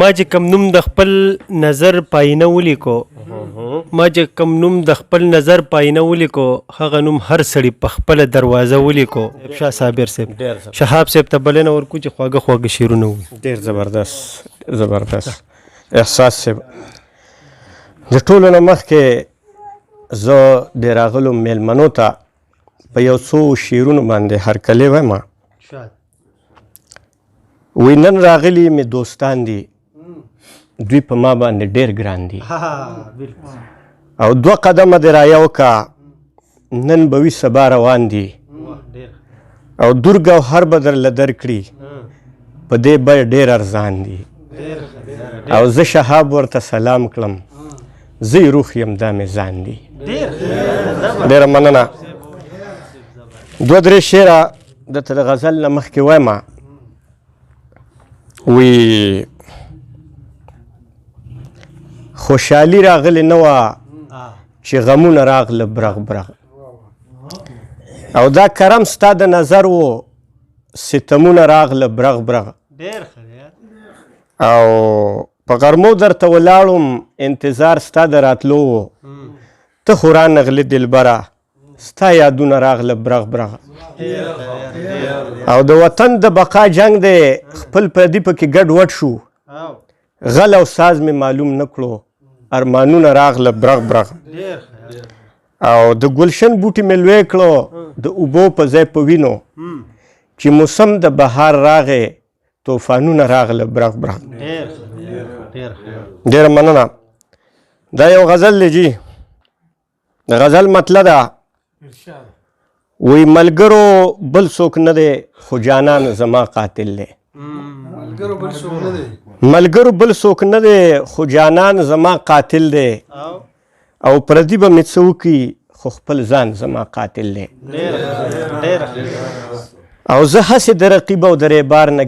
ما چې کم نوم د خپل نظر پاینه ولیکو هغه نوم هر سړي په خپله دروازه ولیکو. شاه صابر صاحب شهاب صاحب ته بلنه ورکو چې خواږه خواږه شعرونه ووایي. ډېر زبردست احساس صاحب. د ټولو نه مخکې زه د راغلو میلمنو ته په یو څو شعرونو باندې هرکلی وایم. وی نن راغلي مې دوستان دي، دوی په ما باندې ډېر ګران دي، او 2 قدمه دې رایو که نن به وي سبا روان دي، او دور ګوهر به درله درکړي په دې بیه ډېر ارزان دي. او زه شهاب ورته سلام کړم، زه یې روح یم دا مې ځان دي. ډېره مننه. 2-3 شعره درته د غزل نه مخکې وایم. وی خوشحالي راغلې نه وه چې غمونه راغله برغ برغ، او دا کرم ستا د نظر و ستمونه راغله برغ برغ. او په غرمو درته ولاړم انتظار ستا د راتلو و، ته خو رانغلې دلبره ستا یادونه راغله برغ برغ. او د وطن د بقا جنگ دی خپل پردي پکې ګډ وډ شو، غل او ساز مې معلوم نه کړو ارمانونه راغله برغ برغ. او د ګلشن بوټي مې لوی کړو د اوبو په ځای په وینو، چې موسم د بهار راغی طوفانونه راغله برغ برغ. ډېره مننه. دا یو غزل دی جي. د غزل مطلب ده وی ملګرو بل څوک نه دی خو جانان زما قاتل دی. ملګرو بل څوک نه دی خو جانان زما قاتل دی، او پردي به مې څه وکړي خو خپل ځان زما قاتل دی. او زه هسې د رقیب او د ریبار نه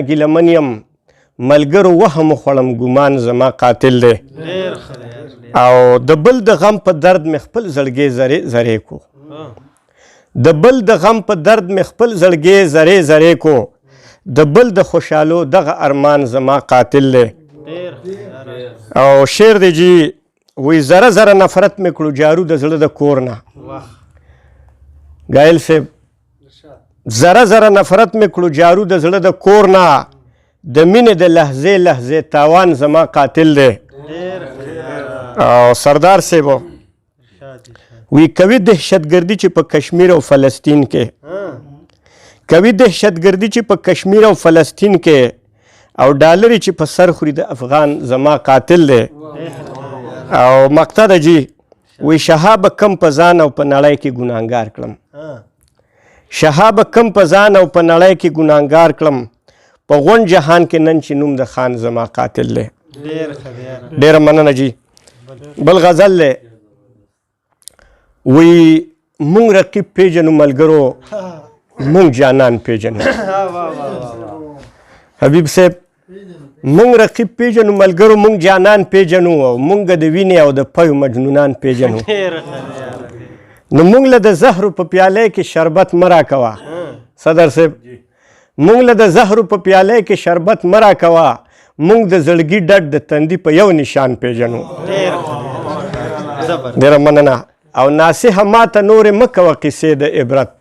ګیلمن یم، ملګرو وهم خوړم ګمان زما قاتل دی. او د بل د غم په درد مې خپل زړګی زرې کو، د بل د غم په درد مې خپل زړګی زرې کو، د بل د خوشحالو دغه ارمان زما قاتل دی. او شعر دی جي. وی ذره ذره نفرت مې کړو جارو د زړه د کور نه. ګایل صاحب ذره ذره نفرت مې کړو جارو د زړه د کور نه، د مینې د لحظې لحظې تاوان زما قاتل دی. او سردار صاحب وی کوي دهشتګردي چې په کشمیر او فلسطین کې، او ډالري چې په سر خوري د افغان زما قاتل دی. او مقطع ده جي. وی شهاب کم په ځان او په نړۍ کې ګناهګار کړم، په غون جهان کې نن چې نوم د خان زما قاتل دی. ډېره مننه جي. بل غزل دی. وی مونږ رقیب پیژنو ملګرو مونږ جانان پیژنو. حبیب صاحب مونږ رقیب پیژنو ملګرو مونږ جانان پیژنو، او مونږ د وینې او د پیو مجنونان پیژنو. نو مونږ له د زهرو په پیاله کې شربت مه راکوه. صدر صاحب مونږ له د زهرو په پیاله کې شربت مه راکوه، مونږ د زړګي ډډ د تندي په یو نشان پیژنو. ډېره مننه. او ناصحه ماته نورې مه کوه قصې د عبرت،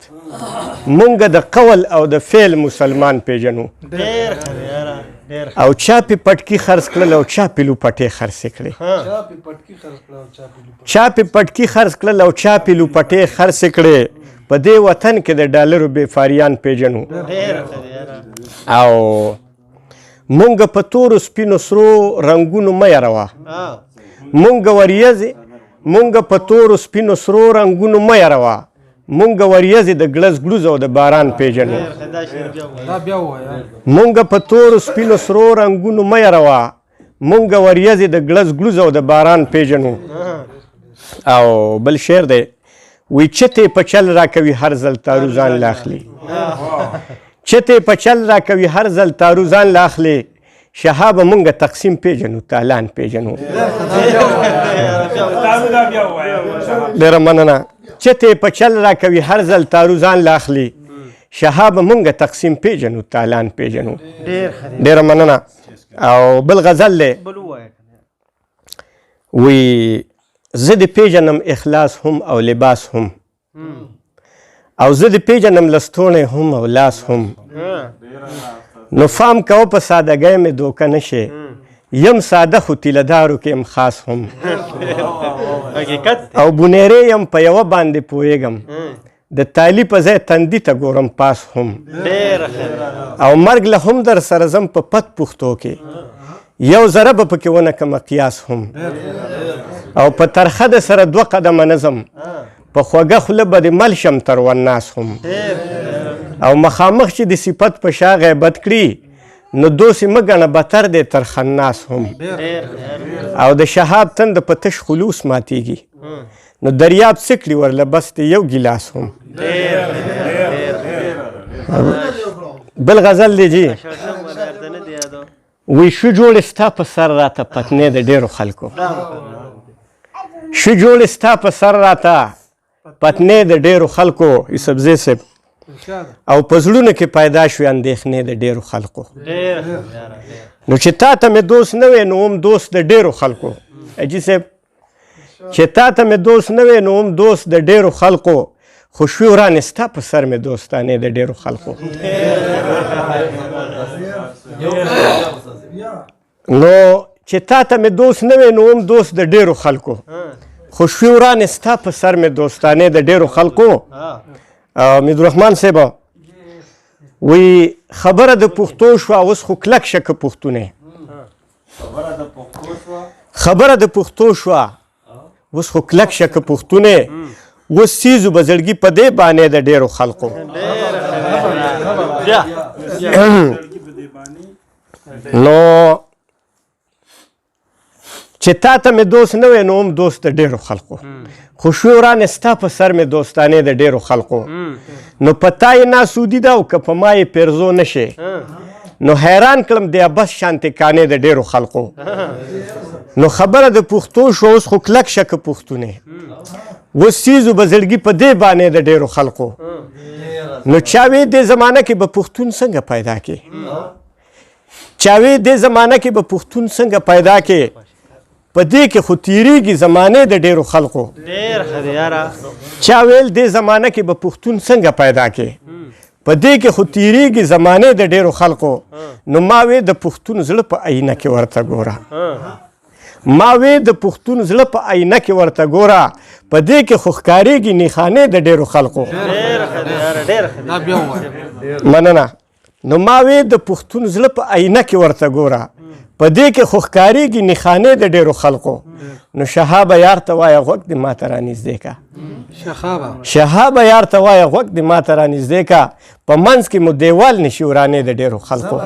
مونږ د قول او د فعل مسلمان پیژنو. او چا پې پټکي خرڅ کړل او چا پې لوپټې خرڅې کړې، په دې وطن کې د ډالرو بېفاریان پیژنو. او مونږ په تورو سپینو سرو رنګونو مه یروه، مونږ وریځې د ګړز ګړوز او د باران پیژنو. مونږ په تورو سپینو سرو رنګونو مه یروه، مونږ وریځې د ګړز ګړوز او د باران پیژنو. او بل شعر دی. وی چتې په چل راکوي هر ځل تارو ځان لاخلي، شهابه مونږه تقسیم پیژنو تالان پیژنو. ډېره مننه. چتې په چل راکوي هر ځل تارو ځان لاخلي، شهاب مونږ تقسیم پیژنو تالان پیژنو. ډېره مننه. او بل غزل دی وی زه د پیژنم اخلاص هم او لباس هم او زه د پیژنم لستوڼی هم او لاس هم نو فام کوه په سادهګۍ مې دوکه نشي یم ساده خو تیلهدارو کې یم خاص هم او بونیرې یم په یوه باندې پوهېږم د تالی په ځای تندي ته ګورم پاس هم او مرګ له هم در سره ځم په پت پوښتو کې یو ذره به پکې ونه کمه قیاس هم او په ترخه د سره 2 قدمه نه ځم په خوږه خوله به د مل شم تر وناس هم او مخامخ چې د صفت په شا غیبت کړي نو دوسې مه ګڼه بتر دی تر خناس هم او د شهاب تند په تش خلوص ماتیږي نو دریاب څه کړي ورله بس دی یو ګیلاس هم. بل غزل دی جی وی شو جوړې ستا په سر راته پتنې د ډېرو خلکو شو جوړې ستا په سر راته پتنې د ډېرو خلکو یوسفزی صاحب او په زړونو کې پیدا شوې اندېښنې د ډېرو خلکو نو چې تا ته مې دوست نه وی نو هم دوست د ډېرو خلکو. اجي صاحب چې تا ته مې دوست نه وی نو هم دوست د ډېرو خلکو خو شوې ورانې ستا په سر مې دوستانې د ډېرو خلکو. نو چې تا ته مې دوست نه وی نو هم دوست د ډېرو خلکو خو شوې ورانې ستا په سر مې دوستانې د ډېرو خلکو. میدالرحمن صاحب وی خبره د پښتو شوه اوس خو کلک شه که پښتونې خبره د پښتو شوه اوس خو کلک شه که پښتونې اوس سیزو به زړګي په دې بانې د ډېرو خلکو. نو چې تا ته مې دوست نه وی نو هم دوست د ډېرو خلکو خو شوې ورانې ستا په سر مې دوستانې د ډېرو خلکو نو په تا یې ناسودي ده او که په ما یې پیرزو نشي نو حیران کړم د ابس شانتې کانې د ډېرو خلکو. نو خبره د پښتو شو اوس خو کلک شه که پښتونې اوس سیزو به زړګي په دې بانې د ډېرو خلکو نو چا وی دې زمانه کې به پښتون څنګه پیدا کې چا وی دې زمانه کې به پښتون څنګه پیدا کې په دې کې خو تیریږي زمانې د ډېرو خلکو چا ویل دې زمانه کې به پښتون څنګه پیدا کې په دې کې خو تیریږي زمانې د ډېرو خلکو نو ما وی د پښتون زړه په آینه کې ورته ګوره ما وی د پښتون زړه په آینه کې ورته ګوره په دې کې خو ښکارېږي نښانې د ډېرو خلکو. مننه. نو ما وی د پښتون زړه په آینه کې ورته ګوره په دې کې خو ښکارېږي نښانې د ډېرو خلکو نو شهابه یار ته وایه غوږ دې ما ته رانږدې که شهابه یار ته وایه غوږ دې ما ته رانږدې که په منځ کې مو دیوال نشي ورانې د ډېرو خلکو.